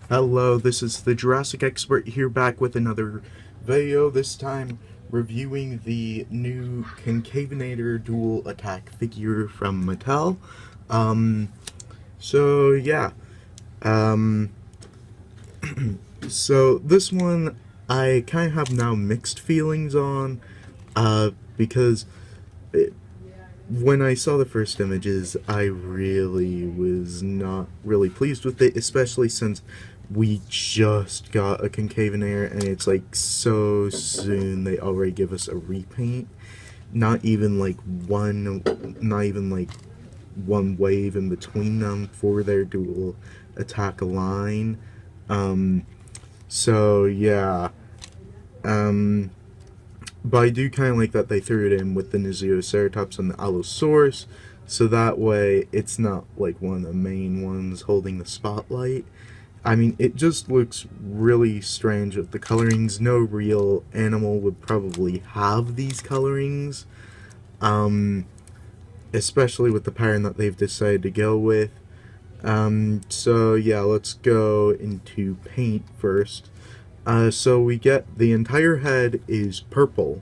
Hello, this is the Jurassic expert here back with another video, this time reviewing the new Concavenator dual attack figure from Mattel. Um, so yeah, um, so this one I kind of have now mixed feelings on, because when I saw the first images, I really was not really pleased with it, especially since we just got a Concavenator and it's like so soon they already give us a repaint. Not even like one wave in between them for their dual attack line. Um, so yeah. Um, but I do kind of like that they threw it in with the Nizoceratops and the Allosaurus, so that way it's not like one of the main ones holding the spotlight. I mean, it just looks really strange with the colorings. No real animal would probably have these colorings, um, especially with the pattern that they've decided to go with. So yeah, let's go into paint first. So we get the entire head is purple,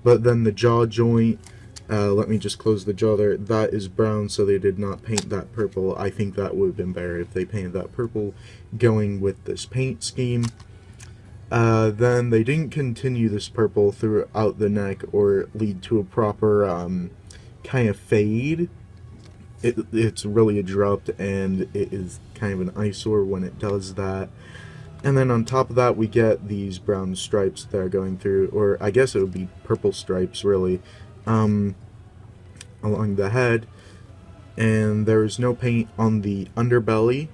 but then the jaw joint, let me just close the jaw there, that is brown, so they did not paint that purple. I think that would have been better if they painted that purple going with this paint scheme. Then they didn't continue this purple throughout the neck or lead to a proper kind of fade. It's really abrupt and it is kind of an eyesore when it does that. And then on top of that, we get these brown stripes that are going through, or I guess it would be purple stripes, really, along the head. And there is no paint on the underbelly,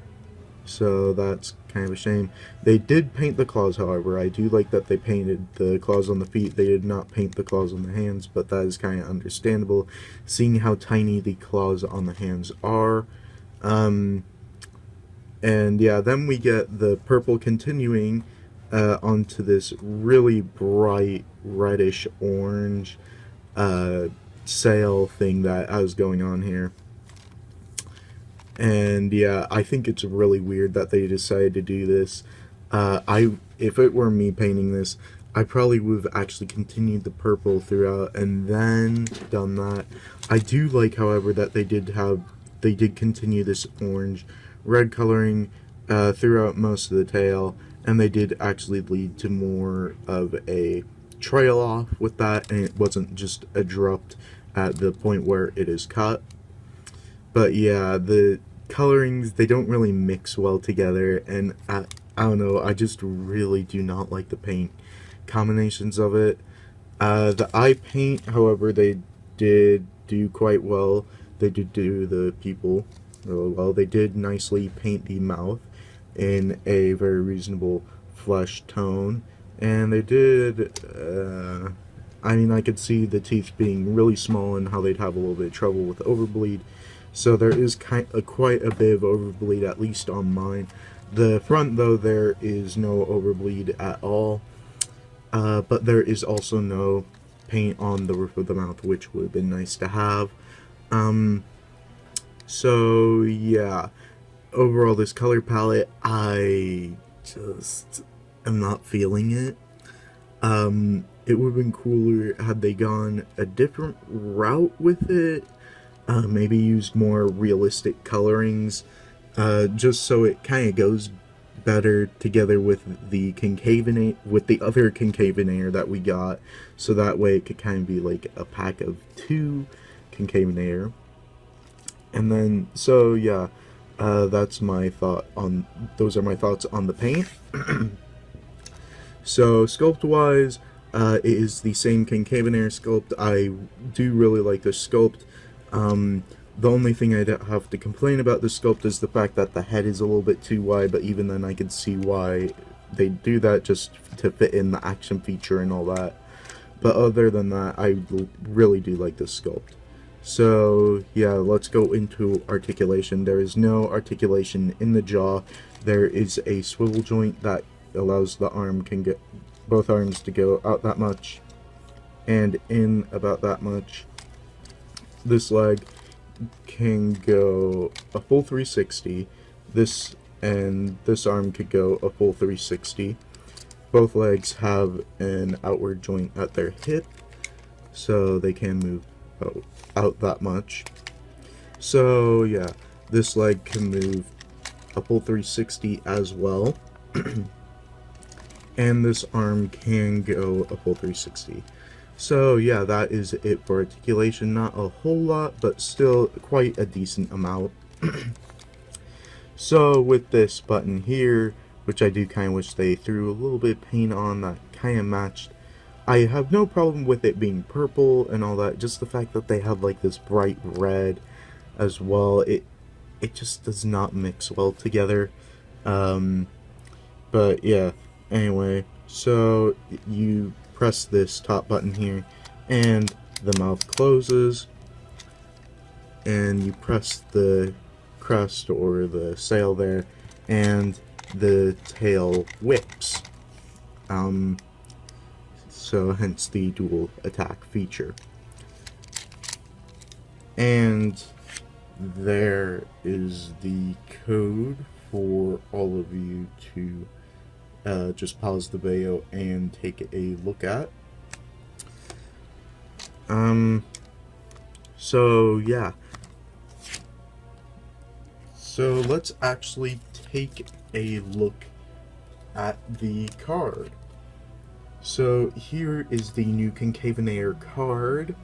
so that's kind of a shame. They did paint the claws, however. I do like that they painted the claws on the feet. They did not paint the claws on the hands, but that is kind of understandable, seeing how tiny the claws on the hands are. And yeah, then we get the purple continuing onto this really bright reddish orange sail thing that has going on here. And yeah, I think it's really weird that they decided to do this. If it were me painting this, I probably would have actually continued the purple throughout and then done that. I do like, however, that they did continue this orange red coloring throughout most of the tail, and they did actually lead to more of a trail off with that, and it wasn't just abrupt at the point where it is cut. But yeah, the colorings, they don't really mix well together, and I don't know, I just really do not like the paint combinations of it. The eye paint, however, they did do quite well. They did do the people really well. They did nicely paint the mouth in a very reasonable flesh tone, and they did, I mean, I could see the teeth being really small and how they'd have a little bit of trouble with overbleed, so there is quite a bit of overbleed, at least on mine. The front, though, there is no overbleed at all, but there is also no paint on the roof of the mouth, which would have been nice to have. So yeah, overall this color palette, I just am not feeling it. It would have been cooler had they gone a different route with it, maybe used more realistic colorings, just so it kind of goes better together with the other Concavenator that we got, so that way it could kind of be like a pack of two Concavenator. And then, so yeah, those are my thoughts on the paint. So sculpt wise, it is the same Concavenator sculpt. I do really like this sculpt. The only thing I have to complain about this sculpt is the fact that the head is a little bit too wide, but even then I can see why they do that, just to fit in the action feature and all that. But other than that, I really do like this sculpt. So yeah, let's go into articulation. There is no articulation in the jaw. There is a swivel joint that allows both arms to go out that much and in about that much. This leg can go a full 360. This and this arm could go a full 360. Both legs have an outward joint at their hip, so they can move out that much. So yeah, this leg can move a full 360 as well. And this arm can go a full 360. So yeah, that is it for articulation. Not a whole lot, but still quite a decent amount. So with this button here, which I do kind of wish they threw a little bit of paint on that kind of matched, I have no problem with it being purple and all that. Just the fact that they have like this bright red as well, it just does not mix well together. But yeah, anyway, so you press this top button here and the mouth closes, and you press the crest or the sail there and the tail whips. So hence the dual attack feature. And there is the code for all of you to just pause the video and take a look at. So yeah. So let's actually take a look at the card. So here is the new Concavenator card.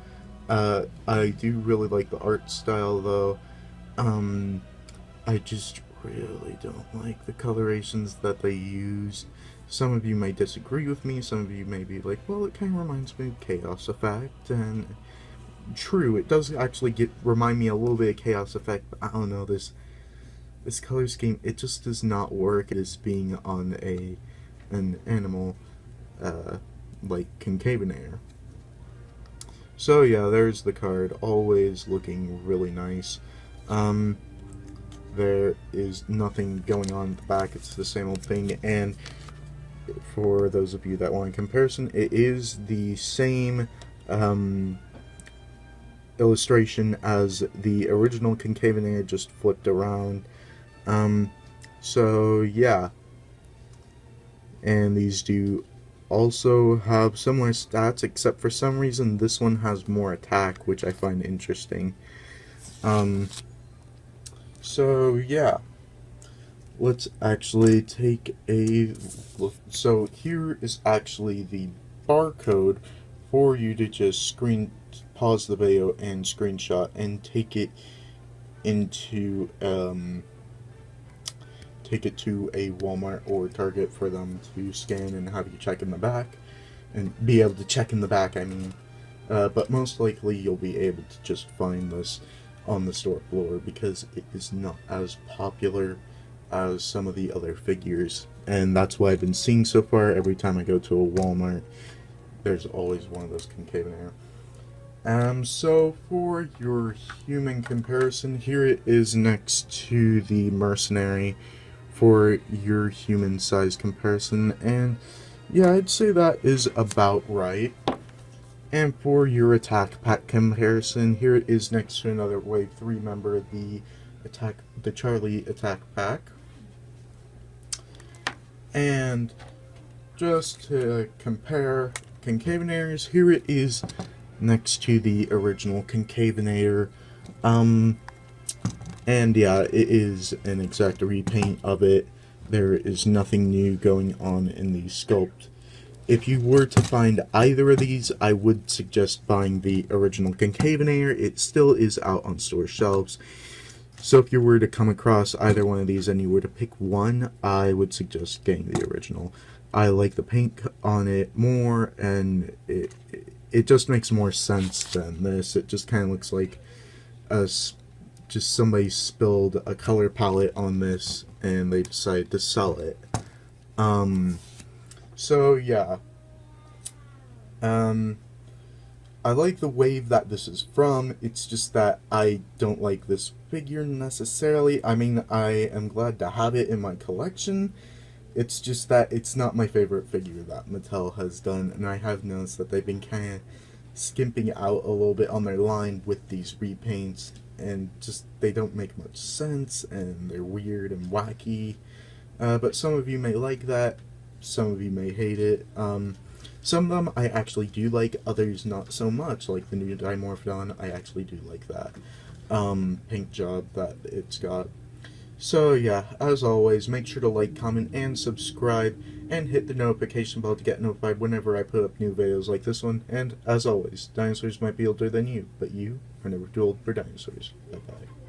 I do really like the art style though. I just really don't like the colorations that they use. Some of you may disagree with me, some of you may be like, well, it kind of reminds me of Chaos Effect, and true, it does actually remind me a little bit of Chaos Effect, but I don't know, this color scheme, it just does not work as being on an animal like Concavenator. So yeah, there's the card, always looking really nice. There is nothing going on at the back, it's the same old thing, and for those of you that want a comparison, it is the same illustration as the original Concavenator, just flipped around. So yeah, and these do also have similar stats, except for some reason this one has more attack, which I find interesting. So yeah, let's actually take a look. So here is actually the barcode for you to just pause the video and screenshot and take it into take it to a Walmart or Target for them to scan and have you check in the back, and be able to check in the back, I mean. But most likely you'll be able to just find this on the store floor because it is not as popular as some of the other figures, and that's what I've been seeing so far. Every time I go to a Walmart, there's always one of those Concavenator. So for your human comparison, here it is next to the Mercenary for your human size comparison, and yeah, I'd say that is about right. And for your attack pack comparison, here it is next to another Wave 3 member, the Charlie attack pack. And just to compare Concavenators, here it is next to the original Concavenator. And yeah, it is an exact repaint of it. There is nothing new going on in the sculpt. If you were to find either of these, I would suggest buying the original Concavenator. It still is out on store shelves. So if you were to come across either one of these and you were to pick one, I would suggest getting the original. I like the paint on it more, and it just makes more sense than this. It just kind of looks like just somebody spilled a color palette on this and they decided to sell it. So yeah, I like the wave that this is from. It's just that I don't like this figure necessarily. I mean, I am glad to have it in my collection. It's just that it's not my favorite figure that Mattel has done, and I have noticed that they've been kind of skimping out a little bit on their line with these repaints, and just they don't make much sense, and they're weird and wacky. But some of you may like that, some of you may hate it. Some of them I actually do like, others not so much, like the new Dimorphodon. I actually do like that paint job that it's got. So yeah, as always, make sure to like, comment, and subscribe, and hit the notification bell to get notified whenever I put up new videos like this one. And as always, dinosaurs might be older than you, but you are never too old for dinosaurs. Bye bye.